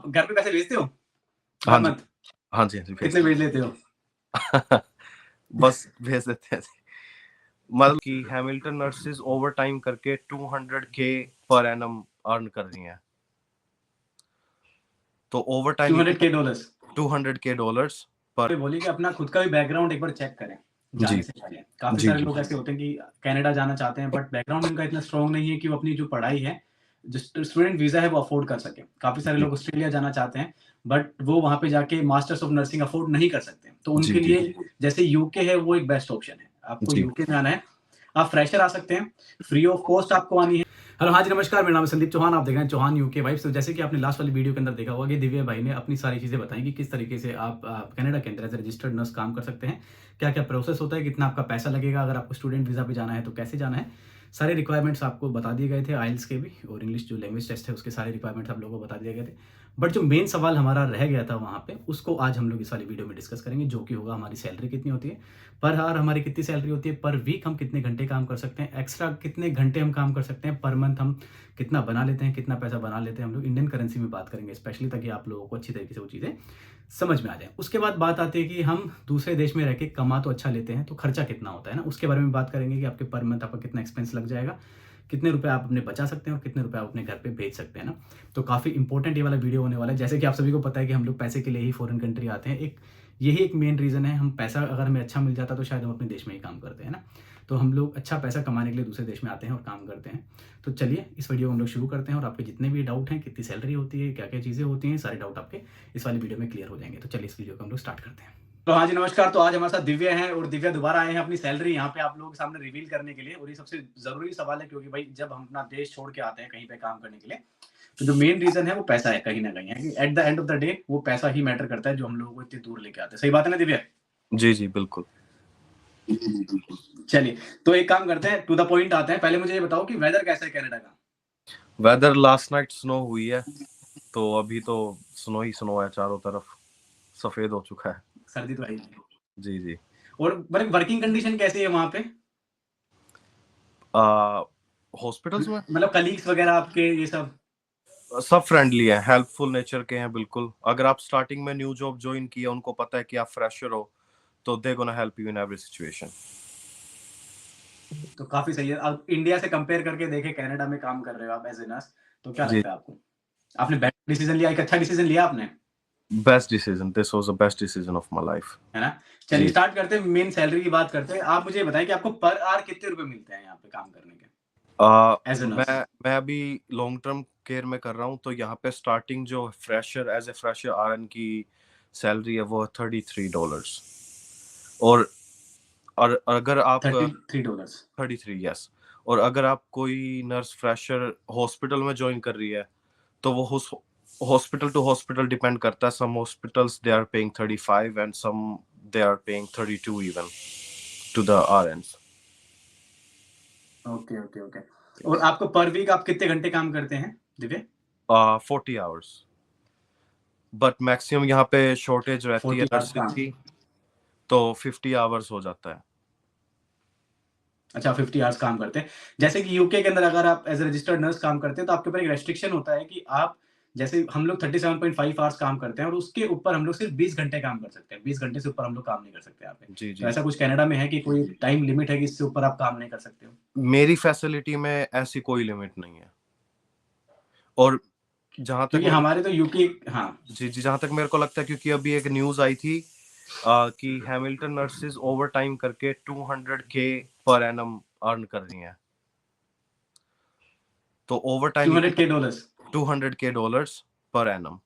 आप घर पे पैसे भेजते हो हाँ हर जी, मंथ? हाँ जी, हाँ जी, कितने भेज लेते हो? बस भेज देते हैं। मतलब कि हैमिल्टन नर्सेज ओवर टाइम करके 200K पर एनम अर्न कर रही हैं। तो over time $200K 200K dollars पर। बोलिए कि अपना खुद का भी बैकग्राउंड एक बार चेक करें जी जाने से पहले। काफी जी सारे जी लोग ऐसे होते हैं कि कनाडा जाना चाहते हैं बट बैकग्राउंड उनका इतना स्ट्रांग नहीं है कि वो अपनी जो पढ़ाई है, जो स्टूडेंट वीजा है वो अफोर्ड कर सके। काफी सारे जी लोग ऑस्ट्रेलिया जाना चाहते हैं बट वो वहां पे जाके मास्टर्स ऑफ नर्सिंग अफोर्ड नहीं कर सकते। तो जी उनके जी लिए जैसे यूके है वो एक बेस्ट ऑप्शन है। आपको जी यूके में आना है, आप फ्रेशर आ सकते हैं, फ्री ऑफ कॉस्ट आपको आनी है। हेलो, हाँ जी, नमस्कार। मेरा नाम है संदीप चौहान, आप देख रहे हैं चौहान यूके वाइब्स। तो जैसे कि आपने लास्ट वाली वीडियो के अंदर देखा होगा कि दिव्या भाई ने अपनी सारी चीज़ें बताई कि किस तरीके से आप कनाडा के अंदर एज रजिस्टर्ड नर्स काम कर सकते हैं, क्या क्या प्रोसेस होता है, कितना आपका पैसा लगेगा, अगर आपको स्टूडेंट वीज़ा पे जाना है तो कैसे जाना है। सारे रिक्वायरमेंट्स आपको बता दिए गए थे, आइल्स के भी और इंग्लिश जो लैंग्वेज टेस्ट है उसके सारे रिक्वायरमेंट्स आप लोगों को बता दिए गए थे। बट जो मेन सवाल हमारा रह गया था वहाँ पे, उसको आज हम लोग इस वाली वीडियो में डिस्कस करेंगे, जो कि होगा हमारी सैलरी कितनी होती है, पर आवर हमारी कितनी सैलरी होती है, पर वीक हम कितने घंटे काम कर सकते हैं, एक्स्ट्रा कितने घंटे हम काम कर सकते हैं, पर मंथ हम कितना बना लेते हैं, कितना पैसा बना लेते हैं। हम लोग इंडियन करेंसी में बात करेंगे स्पेशली, ताकि आप लोगों को अच्छी तरीके से वो चीज़ें समझ में आ जाए। उसके बाद बात आती है कि हम दूसरे देश में रह के कमा तो अच्छा लेते हैं, तो खर्चा कितना होता है ना, उसके बारे में बात करेंगे कि आपके पर मंथ आपका कितना एक्सपेंस लग जाएगा, कितने रुपए आप अपने बचा सकते हैं और कितने रुपए आप अपने घर पे भेज सकते हैं ना। तो काफ़ी इंपॉर्टेंट ये वाला वीडियो होने वाला है। जैसे कि आप सभी को पता है कि हम लोग पैसे के लिए ही फॉरेन कंट्री आते हैं, यही एक मेन रीज़न है। हम पैसा अगर हमें अच्छा मिल जाता तो शायद हम अपने देश में ही काम करते हैं ना। तो हम लोग अच्छा पैसा कमाने के लिए दूसरे देश में आते हैं और काम करते हैं। तो चलिए इस वीडियो को हम लोग शुरू करते हैं, और आपके जितने भी डाउट हैं, कितनी सैलरी होती है, क्या क्या चीज़ें होती हैं, सारे डाउट आपके इस वाली वीडियो में क्लियर हो जाएंगे। तो चलिए इस वीडियो को हम लोग स्टार्ट करते हैं। तो हाँ जी, नमस्कार। तो आज हमारे साथ दिव्या हैं, और दिव्या दोबारा आए हैं अपनी सैलरी यहाँ पे आप लोगों के सामने रिवील करने के लिए। और ये सबसे ज़रूरी सवाल है, क्योंकि भाई जब हम अपना देश छोड़ के आते हैं कहीं पे काम करने के लिए, तो जो मेन रीज़न है वो पैसा है कहीं न कहीं, है कि at the end of the day वो पैसा ही मैटर करता है, जो हम लोगों को इतनी दूर लेके आता है। सही बात है ना दिव्या? जी जी बिल्कुल। चलिए, तो एक काम करते हैं, टू द पॉइंट आते हैं। पहले मुझे ये बताओ कि वेदर कैसा है कनाडा का? वेदर लास्ट नाइट स्नो हुई है, तो अभी तो स्नो ही स्नो है, चारों तरफ सफेद हो चुका है। सर्दी तो है ही। जी जी। और वर्किंग कंडीशन कैसी है वहाँ पे? हॉस्पिटल्स में मतलब कलीग्स वगैरह आपके ये सब? सब फ्रेंडली है, हेल्पफुल नेचर के हैं बिल्कुल। अगर आप स्टार्टिंग में न्यू जॉब ज्वाइन किया, उनको पता है कि आप फ्रेशर हो, तो they gonna help you in every situation. तो काफ़ी सही है। अब इंडिया से कंपेयर करके देखें, कनाडा में काम कर रहे हो आप एज़ ए नर्स, तो क्या जी, लगता है आपको? आपने बेस्ट डिसीज़न लिया, एक अच्छा डिसीज़न लिया आपने, best decision, this was the best decision of my life. है ना? चलिए जी। स्टार्ट करते हैं, मेन सैलरी की बात करते हैं। आप मुझे ये बताएँ कि आपको पर आवर कितने रुपए मिलते हैं यहाँ पे काम करने के, एज़ ए नर्स? मैं अभी लॉन्ग टर्म केयर में कर रहा हूँ, तो यहाँ पे स्टार्टिंग जो fresher as a fresher RN की सैलरी है वो $33। और अगर आप $33। 33, यस। और अगर आप कोई नर्स फ्रेशर हॉस्पिटल में ज्वाइन कर रही है, तो वो हॉस्पिटल टू हॉस्पिटल डिपेंड करता है। Some hospitals they are paying 35 and some they are paying 32 even to the RNs. Okay, okay, okay. और आपको पर वीक आप कितने घंटे काम करते हैं, दिव्य? 40 आवर्स, बट मैक्सिमम यहाँ पे शॉर्टेज रहती है 40 आवर्स नर्सिंग काम। की, तो 50 आवर्स हो जाता है। अच्छा, 50 आवर्स काम करते हैं। जैसे कि यूके के अंदर अगर आप एज़ अ रजिस्टर्ड नर्स काम करते हैं, तो आपके ऊपर एक रेस्ट्रिक्शन होता है कि आप, जैसे हम लोग 37.5 आवर्स काम करते हैं और उसके ऊपर हम लोग सिर्फ 20 घंटे काम कर सकते हैं। 20 घंटे से ऊपर हम लोग काम नहीं कर सकते यहाँ पे। जी तो जी। ऐसा कुछ कनाडा में है कि कोई टाइम लिमिट है कि इससे ऊपर आप काम नहीं कर सकते हो? मेरी फैसिलिटी में ऐसी कोई लिमिट नहीं है। और जहां तक क्योंकि मेरे हमारे तो यूके, हाँ, जी जी, जहां तक मेरे को लगता है, क्योंकि अभी एक न्यूज आई थी कि हैमिल्टन नर्सेज ओवर टाइम करके 200K पर एनम अर्न कर रही हैं। तो over time $200K? 200K dollars per annum.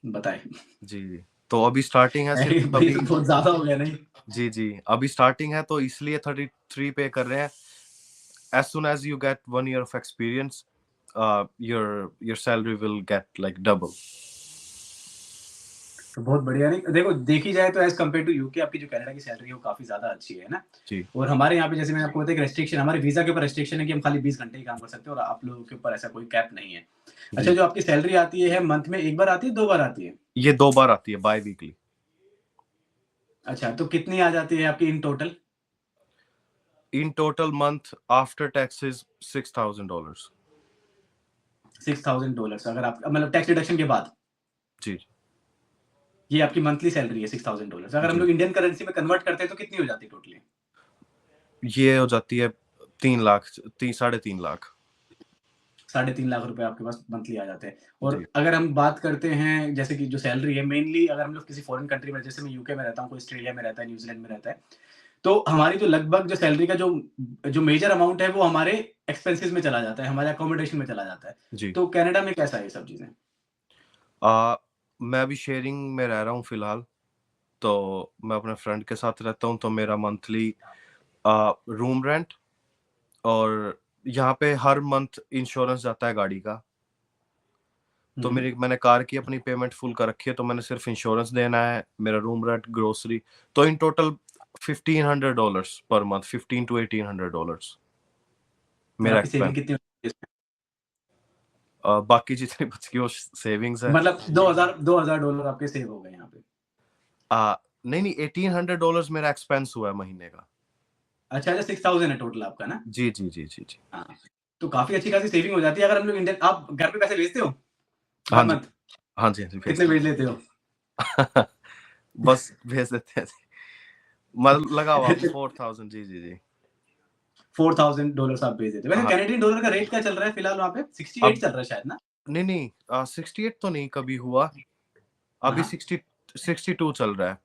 बताएँ। जी जी। तो अभी स्टार्टिंग है अरे सिर्फ भाई, ये अभी। तो बहुत ज़्यादा हो गया नहीं? जी जी, अभी स्टार्टिंग है, तो इसलिए 33 पे कर रहे हैं। as soon as you get 1 year of experience, your salary will get like double. तो बहुत बढ़िया। नहीं, देखो देखी जाए तो एज़ कम्पेयर टू यूके आपकी जो कनाडा की सैलरी है वो काफ़ी ज़्यादा अच्छी है ना? जी और हमारे यहाँ पे, जैसे मैंने आपको बताया, एक रेस्ट्रिक्शन, हमारे वीज़ा के ऊपर रेस्ट्रिक्शन है कि हम खाली 20 घंटे ही काम कर सकते हैं, और आप लोगों के ऊपर ऐसा कोई कैप नहीं है। अच्छा, जी। जो आपकी सैलरी आती है मंथ में, 1 बार आती है, 2 बार आती है? ये 2 बार आती है, बाई वीकली। अच्छा, तो कितनी आ जाती है आपकी in total? In total month after taxes $6,000। $6,000 अगर आप मतलब टैक्स डिडक्शन के बाद जी ये आपकी मंथली सैलरी है $6,000। अगर हम जी लोग इंडियन करेंसी में कन्वर्ट करते हैं तो कितनी हो जाती है टोटली? ये हो जाती है 3 लाख 3.5 लाख। 3.5 लाख रुपए आपके पास मंथली आ जाते हैं। और जी अगर हम बात करते हैं जैसे कि जो सैलरी है मेनली अगर हम लोग किसी फॉरेन कंट्री में, जैसे मैं यूके में रहता हूँ, कोई ऑस्ट्रेलिया में रहता है, न्यूजीलैंड में रहता है, तो हमारी जो लगभग जो सैलरी का जो जो मेजर अमाउंट है वो हमारे एक्सपेंसेस में चला जाता है, हमारे अकोमोडेशन में चला जाता है। जी तो कनाडा में कैसा है ये सब चीजें? मैं अभी शेयरिंग में रह रहा हूँ फिलहाल। तो मैं अपने फ्रेंड के साथ रहता हूँ, तो मेरा मंथली रूम रेंट और यहाँ पे हर मंथ इंश्योरेंस जाता है गाड़ी का। तो मैंने कार की अपनी पेमेंट फुल कर रखी है, तो मैंने सिर्फ इंश्योरेंस देना है, मेरा रूम रेंट, ग्रोसरी। तो in total $1,500 per month, $1,500 to $1,800 और मेरा आपकी सेविंग एक्सपेंस। कितनी होती है इसमें? बाकी जितनी बच की वो सेविंग्स है। मतलब $2,000 आपके सेव हो गए यहाँ पे। नहीं नहीं, $1,800 मेरा एक्सपेंस हुआ है महीने का। अच्छा, 6,000 है टोटल आपका ना? जी जी जी जी जी। हाँ, तो काफी अच्छी खासी सेविंग हो जाती है। अगर हम लोग इंडियन, आप घर पे पैसे भेजते हो हाँ हर जी, मंथ? हाँ जी, हाँ जी, कितने भेजता भेज लेते हो? हूँ। बस भेज देते हैं। मतलब लगा हुआ $4,000। जी जी जी। $4,000 आप भेज देते हो। वैसे हाँ, कैनेडियन डॉलर का रेट क्या चल रहा है फिलहाल वहाँ पे? 68 अब चल रहा है शायद ना? नहीं नहीं, 68 तो नहीं कभी हुआ। अभी हाँ। 62 चल रहा है।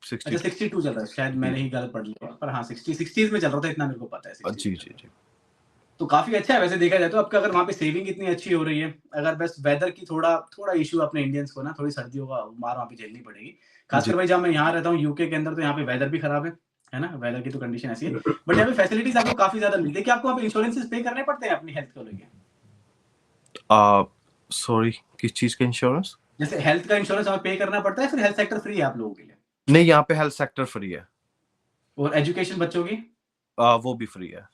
अच्छा, 62। 62 चल रहा है, शायद जी मैंने ही गलत पढ़ लिया, पर हाँ 60s में चल रहा था, इतना मेरे को पता है 60s जी में चल जी रहा है। जी। तो काफी अच्छा है वैसे देखा जाए तो आपका, अगर वहाँ पे सेविंग इतनी अच्छी हो रही है। अगर बस वेदर की थोड़ा थोड़ा इशू अपने इंडियंस को ना, थोड़ी सर्दियों का मार वहाँ पे झेलनी पड़ेगी। जी खासकर भाई जहाँ मैं यहाँ रहता हूँ यूके के अंदर, तो यहाँ पे वेदर भी खराब है ना? वेदर की तो कंडीशन ऐसी है। बट यहाँ पे फैसिलिटीज आपको काफी ज्यादा मिलती है। क्या आपको वहाँ पे इंश्योरेंसेस पे करने पड़ते हैं अपनी हेल्थ को लेके? सॉरी, किस चीज का इंश्योरेंस? जैसे हेल्थ का इंश्योरेंस हमें पे करना पड़ता है, फिर हेल्थ सेक्टर फ्री है आप लोगों के लिए? नहीं, यहाँ पे हेल्थ सेक्टर फ्री है। और एजुकेशन बच्चों की? वो भी फ्री है।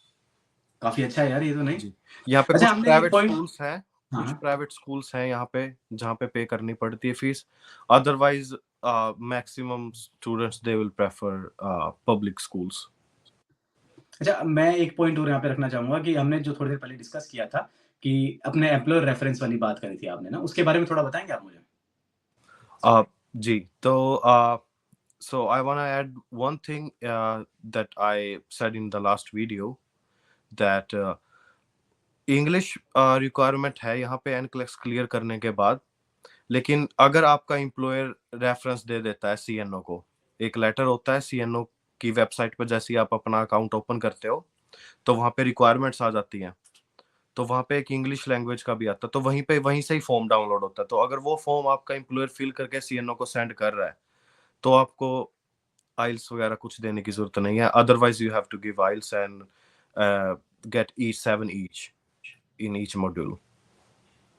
काफी अच्छा है यार ये तो, नहीं? जी, यहाँ पे अच्छा, कुछ हमने एक प्राइवेट पॉइंट। स्कूल्स हैं। हाँ कुछ हाँ। प्राइवेट स्कूल्स हैं यहाँ पे जहाँ पे करनी पड़ती है fees. Otherwise maximum students they will prefer public schools. अच्छा, मैं एक पॉइंट और यहाँ पे रखना चाहूँगा कि हमने जो थोड़ी देर पहले डिस्कस किया था कि अपने एम्प्लॉयर रेफरेंस वाली बात करी थी आपने ना, उसके बारे में थोड़ा बताएँगे आप मुझे? जी, तो so I want to add one thing that I said in the last video, that English requirement है यहाँ पे एनक्लेक्स क्लियर करने के बाद। लेकिन अगर आपका एम्प्लॉयर रेफरेंस दे देता है सीएनओ को, एक लेटर होता है सीएनओ की वेबसाइट पर, जैसे ही आप अपना अकाउंट ओपन करते हो तो वहाँ पे रिक्वायरमेंट्स आ जाती हैं। तो वहाँ पे एक इंग्लिश लैंग्वेज का भी आता है, तो वहीं से ही फॉर्म डाउनलोड होता है। तो अगर वो फॉर्म आपका एम्प्लॉयर फिल करके सीएनओ को सेंड कर रहा है, तो आपको आइल्स वगैरह कुछ देने की जरूरत नहीं है। Otherwise you have to give IELTS and get E7 each in each module.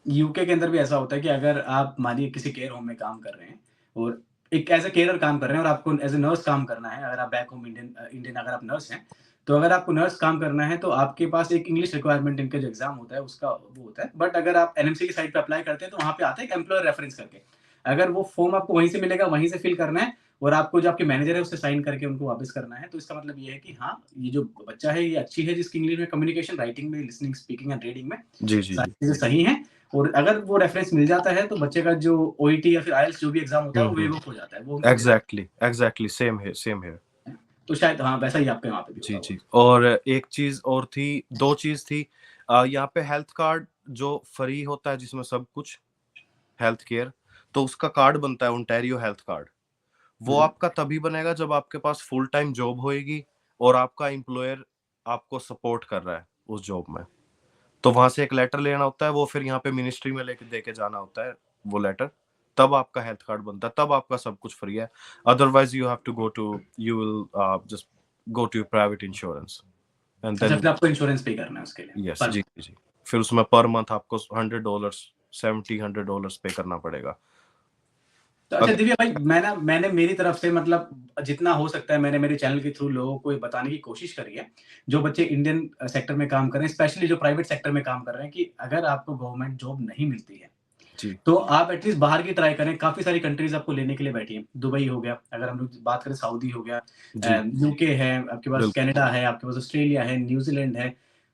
UK के अंदर भी ऐसा होता है कि अगर आप मानिए किसी केयर होम में काम कर रहे हैं और एक एज़ अ केयरर काम कर रहे हैं और आपको एज़ अ नर्स काम करना है, अगर आप बैक होम इंडियन अगर आप नर्स हैं, तो अगर आपको नर्स काम करना है तो आपके पास एक इंग्लिश रिक्वायरमेंट इनका जो एग्ज़ाम होता है उसका वो होता है। बट अगर आप एनएमसी की साइट पे अप्लाई करते हैं तो वहाँ पे आता है एक एम्प्लॉयर रेफरेंस करके। अगर वो फॉर्म आपको वहीं से मिलेगा, वहीं से फिल करना है और आपको जो आपके मैनेजर है उससे साइन करके उनको वापस करना है। तो इसका मतलब ये है कि हाँ, ये जो बच्चा है ये अच्छी है जिसकी इंग्लिश में कम्युनिकेशन, राइटिंग में, लिसनिंग, स्पीकिंग एंड रीडिंग में जी जी सारी जी। चीज़ें सही हैं। और अगर वो रेफरेंस मिल जाता है तो बच्चे का जो ओईटी या फिर आईएलटीएस जो भी एग्ज़ाम होता है वो वेव ऑफ हो जाता है, वो उनको दे देते एग्जैक्टली एग्जैक्टली, सेम है, सेम है। हैं। तो शायद हाँ, वैसा ही आपके वहाँ पे भी जी होगा वो। जी। और एक चीज और थी, दो चीज थी। यहाँ पे हेल्थ कार्ड जो फ्री होता है, जिसमें सब कुछ हेल्थ केयर, तो उसका कार्ड बनता है ओंटारियो हेल्थ कार्ड। वो हुँ। आपका तभी बनेगा जब आपके पास फुल टाइम जॉब होएगी और आपका एम्प्लॉयर आपको सपोर्ट कर रहा है उस जॉब में। तो वहां से एक लेटर लेना होता है, वो फिर यहाँ पे मिनिस्ट्री में लेके देके जाना होता है वो लेटर। तब आपका हेल्थ कार्ड बनता है, तब आपका सब कुछ फ्री है। Otherwise you will just go to private insurance and अच्छा, देन। फिर आपको इंश्योरेंस पे करना है उसके लिए यस, पर जी मंथ। जी जी। फिर उसमें पर मंथ आपको $100, 70 $100 पे करना पड़ेगा। तो अच्छा अगर दिव्या भाई, मैंने मेरी तरफ से मतलब जितना हो सकता है मैंने मेरे चैनल के थ्रू लोगों को ये बताने की कोशिश करी है। जो बच्चे इंडियन सेक्टर में काम कर रहे हैं, स्पेशली जो प्राइवेट सेक्टर में काम कर रहे हैं, कि अगर आपको गवर्नमेंट जॉब नहीं मिलती है, जी तो आप एटलीस्ट बाहर की ट्राई करें। काफ़ी सारी कंट्रीज़ आपको लेने के लिए बैठी हैं। दुबई हो गया, अगर हम लोग बात करें सऊदी हो गया, जी, यूके है, आपके पास बिल्कुल। कनाडा है, आपके पास ऑस्ट्रेलिया है, न्यूज़ीलैंड है।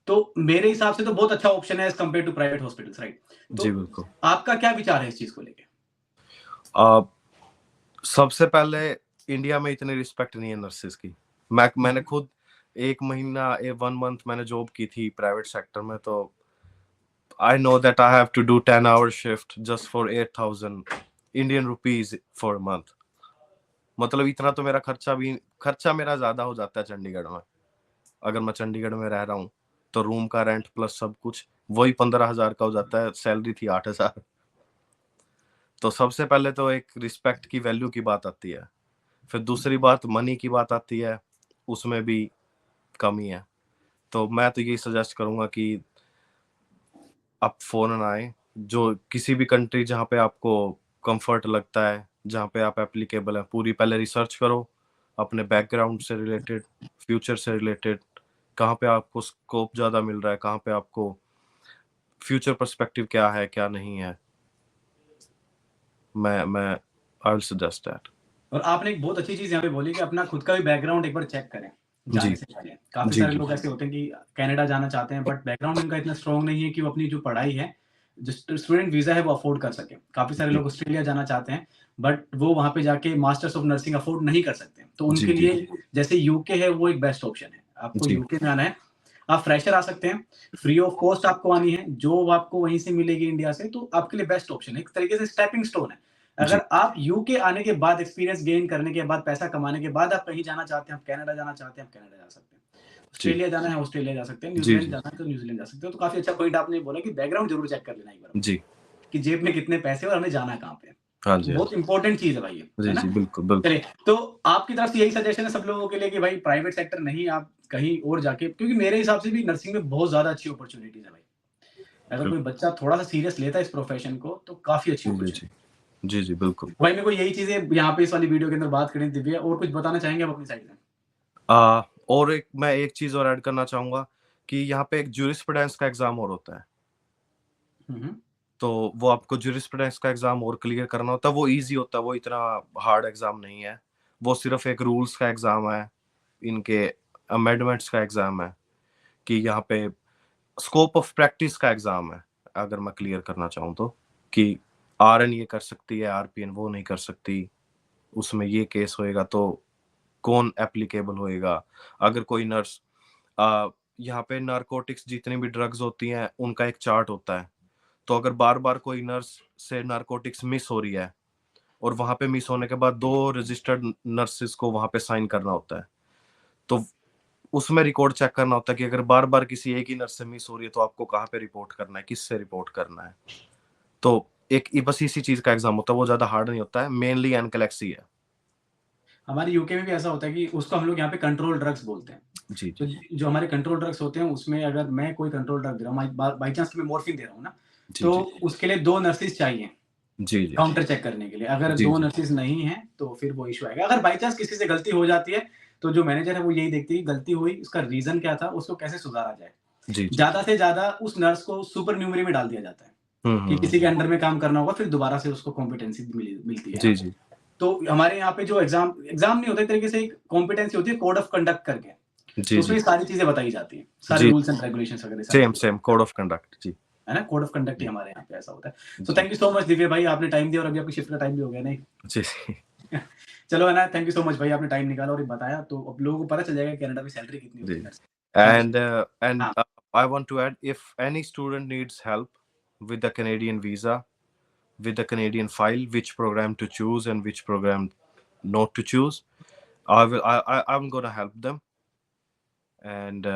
तो मेरे हिसाब से तो बहुत अच्छा ऑप्शन है as compared to private hospitals, right? जी तो बिल्कुल। आपका क्या विचार है इस चीज को लेके? आ, सबसे पहले इंडिया में इतनी रिस्पेक्ट नहीं है नर्सेज की। मैंने खुद 1 महीना 1 मंथ मैंने जॉब की थी प्राइवेट सेक्टर में, तो I know that I have to do 10 hour shift just for 8,000 Indian rupees for month. मतलब इतना तो मेरा खर्चा मेरा ज्यादा हो जाता है चंडीगढ़ में। अगर मैं चंडीगढ़ में रह रहा हूँ तो रूम का रेंट प्लस सब कुछ वही 15,000 का हो जाता है। सैलरी थी 8,000। तो सबसे पहले तो एक रिस्पेक्ट की वैल्यू की बात आती है, फिर दूसरी बात मनी की बात आती है, उसमें भी कमी है। तो मैं तो यही सजेस्ट करूंगा कि आप फॉरेन आए, जो किसी भी कंट्री जहाँ पे आपको कंफर्ट लगता है, जहाँ पे आप एप्लीकेबल है, पूरी पहले रिसर्च करो अपने बैकग्राउंड से रिलेटेड, फ्यूचर से रिलेटेड, कहाँ पे आपको स्कोप ज़्यादा मिल रहा है, कहाँ पे आपको फ्यूचर पर्सपेक्टिव क्या है क्या नहीं है। मैं आई विल सजेस्ट दैट। और आपने एक बहुत अच्छी चीज यहाँ पे बोली कि अपना खुद का भी बैकग्राउंड एक बार चेक करें जी जाने से पहले। काफी जी सारे जी लोग ऐसे होते हैं कि कनाडा जाना चाहते हैं बट बैकग्राउंड उनका इतना स्ट्रांग नहीं है कि वो अपनी जो पढ़ाई है, जो स्टूडेंट वीजा है वो अफोर्ड कर सके। काफी सारे जी लोग ऑस्ट्रेलिया जाना चाहते हैं बट वो वहां पे जाके मास्टर्स ऑफ नर्सिंग अफोर्ड नहीं कर सकते। तो जी उनके जी लिए जैसे यूके है वो एक बेस्ट ऑप्शन है। आपको जी यूके में आना है, आप फ्रेशर आ सकते हैं, फ्री ऑफ कॉस्ट आपको आनी है, जॉब आपको वहीं से मिलेगी इंडिया से, तो आपके लिए बेस्ट ऑप्शन है। एक तरीके से स्टेपिंग स्टोन है। जी अगर आप यूके आने के बाद, एक्सपीरियंस गेन करने के बाद, पैसा कमाने के बाद आप कहीं जाना चाहते हैं, आप कनाडा जाना चाहते हैं, आप कनाडा जा सकते हैं। जी ऑस्ट्रेलिया जाना है, ऑस्ट्रेलिया जा सकते हैं, जी न्यूजीलैंड जी जाना है तो न्यूजीलैंड जा सकते हो। तो काफी अच्छा पॉइंट आपने बोला कि बैकग्राउंड जरूर चेक कर लेना एक बार अपना, जी कि जेब में कितने पैसे और हमें जाना कहाँ पे है। हाँ जी हाँ बहुत जी इंपॉर्टेंट चीज है भाई ये, जी है जी ना? बिल्कुल बिल्कुल। चलिए, तो आपकी तरफ से यही सजेशन है सब लोगों के लिए कि भाई प्राइवेट सेक्टर नहीं, आप कहीं और जाके, क्योंकि मेरे हिसाब से भी नर्सिंग में बहुत ज्यादा अच्छी अपॉर्चुनिटीज है भाई। अगर कोई बच्चा थोड़ा सा सीरियस लेता है इस प्रोफेशन को तो काफी अच्छी जी अपॉर्चुनिटी। जी जी जी बिल्कुल। भाई मेरे को यही चीजें यहाँ पे इस वाली वीडियो के अंदर बात करनी थी दिव्या, और कुछ बताना चाहेंगे आप अपनी साइड से? और मैं एक चीज और ऐड करना चाहूंगा कि यहाँ पे एक ज्यूरिस्प्रूडेंस का एग्जाम और होता है। हम्म। तो वो आपको ज्यूरिस्प्रूडेंस का एग्जाम और क्लियर करना होता है। वो इजी होता है, वो इतना हार्ड एग्जाम नहीं है। वो सिर्फ एक रूल्स का एग्जाम है, इनके अमेंडमेंट्स का एग्जाम है, कि यहाँ पे स्कोप ऑफ प्रैक्टिस का एग्जाम है। अगर मैं क्लियर करना चाहूँ तो, कि आरएन ये कर सकती है, आरपीएन वो नहीं कर सकती, उसमें ये केस होएगा तो कौन एप्लीकेबल होएगा। अगर कोई नर्स यहाँ पे नारकोटिक्स जितनी भी ड्रग्स होती हैं उनका एक चार्ट होता है। तो अगर बार बार कोई नर्स से नारकोटिक्स मिस हो रही है और वहां पे मिस होने के बाद 2 रजिस्टर्ड नर्सेस को वहां पे साइन करना होता है, तो उसमें रिकॉर्ड चेक करना होता है कि अगर बार बार किसी एक ही नर्स से मिस हो रही है तो आपको कहाँ पे रिपोर्ट करना है, किससे रिपोर्ट करना है। तो एक बस इसी चीज का एग्जाम होता है, वो ज्यादा हार्ड नहीं होता है। मेनली एनकेलेक्सी है। हमारे यूके में भी ऐसा होता है कि उसको हम लोग यहाँ पे कंट्रोल ड्रग्स बोलते हैं। जी तो जी जो हमारे कंट्रोल ड्रग्स होते हैं उसमें अगर मैं कोई कंट्रोल ड्रग दे रहा हूँ, बाई चांस मैं मॉर्फिन दे रहा हूँ ना, जी तो जी उसके लिए 2 नर्सेस चाहिए जी जी काउंटर चेक करने के लिए। अगर जी 2 जी नर्सेस नहीं है तो फिर वो इश्यू आएगा। अगर बाई चांस किसी से गलती हो जाती है तो जो मैनेजर है वो यही देखती है कि गलती हुई, उसका रीजन क्या था, उसको कैसे सुधारा जाए। जी जी ज्यादा से ज्यादा उस नर्स को सुपर न्यूमरी में डाल दिया जाता है कि किसी के हम्म। अंडर में काम करना होगा, फिर दोबारा से उसको कॉम्पिटेंसी मिलती है जी यहाँ पे। जी तो हमारे यहाँ पे जो एग्जाम एग्जाम नहीं होता, एक तरीके से एक कॉम्पिटेंसी होती है कोड ऑफ कंडक्ट करके। तो जी उसमें जी ये सारी चीजें बताई जाती हैं, सारे जी रूल्स एंड रेगुलेशंस वगैरह सारी सेम चीजें, सेम कोड ऑफ कंडक्ट। जी है ना? कोड ऑफ कंडक्ट ही जी हमारे यहाँ पे ऐसा होता है। सो जी thank you so much Divya भाई, आपने टाइम दिया और अभी आपकी शिफ्ट का टाइम भी हो गया नहीं? जी जी। चलो, है ना? थैंक यू सो मच भाई, आपने टाइम निकाला और ये बताया, तो अब लोगों को पता चल जाएगा कनाडा में सैलरी कितनी होती है जी। Nurse. Thank you so And हाँ। I want to add, if any student needs help with the Canadian visa, with the Canadian file, which program to choose and which program not to choose, I'm gonna help them. And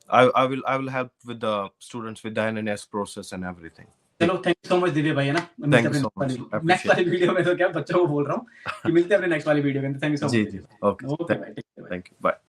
I will help with the students with the NNS process and everything. चलो, thank you so much Divya भाई, है ना? मिलते Thank हैं you अपने so much. Next Appreciate वाली video में। तो क्या बच्चों को बोल रहा हूँ कि मिलते हैं अपने नेक्स्ट वाली वीडियो के अंदर। Thank you it. So much जी दिव्य जी भाई। okay. ओके भाई, टेक केयर भाई। Thank you. Bye.